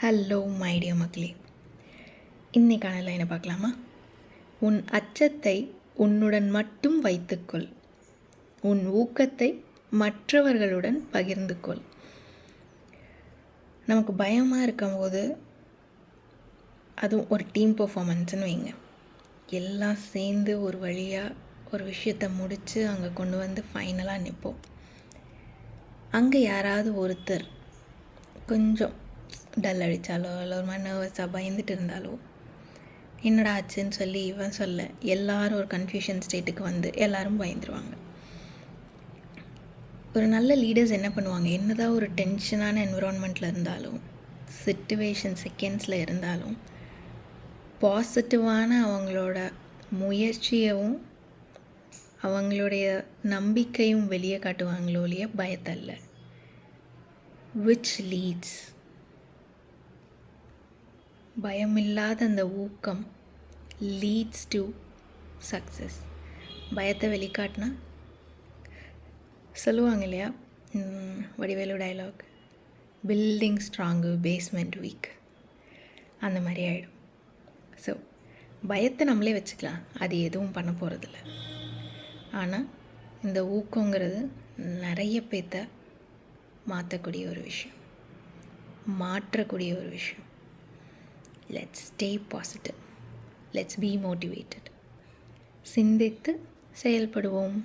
Hello my dear மக்களே, இன்னைக்கான லைனை பார்க்கலாமா? உன் அச்சத்தை உன்னுடன் மட்டும் வைத்துக்கொள், உன் ஊக்கத்தை மற்றவர்களுடன் பகிர்ந்து கொள். நமக்கு பயமாக இருக்கும்போது, அதுவும் ஒரு டீம் பர்ஃபார்மன்ஸ்னு வைங்க, எல்லாம் சேர்ந்து ஒரு வழியாக ஒரு விஷயத்தை முடித்து அங்கே கொண்டு வந்து ஃபைனலாக நிற்போம். அங்கே யாராவது ஒருத்தர் கொஞ்சம் டல் அடித்தாலோ இல்லை ஒரு மாதிரி நர்வஸாக பயந்துட்டு இருந்தாலோ, என்னடா ஆச்சுன்னு சொல்லி இவன் சொல்ல எல்லோரும் ஒரு கன்ஃபியூஷன் ஸ்டேட்டுக்கு வந்து எல்லோரும் பயந்துருவாங்க. ஒரு நல்ல லீடர்ஸ் என்ன பண்ணுவாங்க, என்னதான் ஒரு டென்ஷனான என்விரான்மெண்ட்டில் இருந்தாலும், சிச்சுவேஷன் செகண்ட்ஸில் இருந்தாலும், பாசிட்டிவான அவங்களோட முயற்சியவும் அவங்களுடைய நம்பிக்கையும் வெளியே காட்டுவாங்களோ இல்லையா, பயத்தல்ல. விச் லீட்ஸ், பயமில்லாத அந்த ஊக்கம் லீட்ஸ் டு சக்ஸஸ். பயத்தை வெளிக்காட்டினா சொல்லுவாங்க இல்லையா, Vadivelu dialogue, building strong basement weak, அந்த மாதிரி ஆகிடும். ஸோ பயத்தை நம்மளே வச்சுக்கலாம், அது எதுவும் பண்ண போகிறதில்ல. ஆனால் இந்த ஊக்கங்கிறது நிறைய பேர்த்த மாற்றக்கூடிய ஒரு விஷயம், மாற்றக்கூடிய ஒரு விஷயம். Let's stay positive. Let's be motivated. சிந்தித்து செயல்படுவோம்.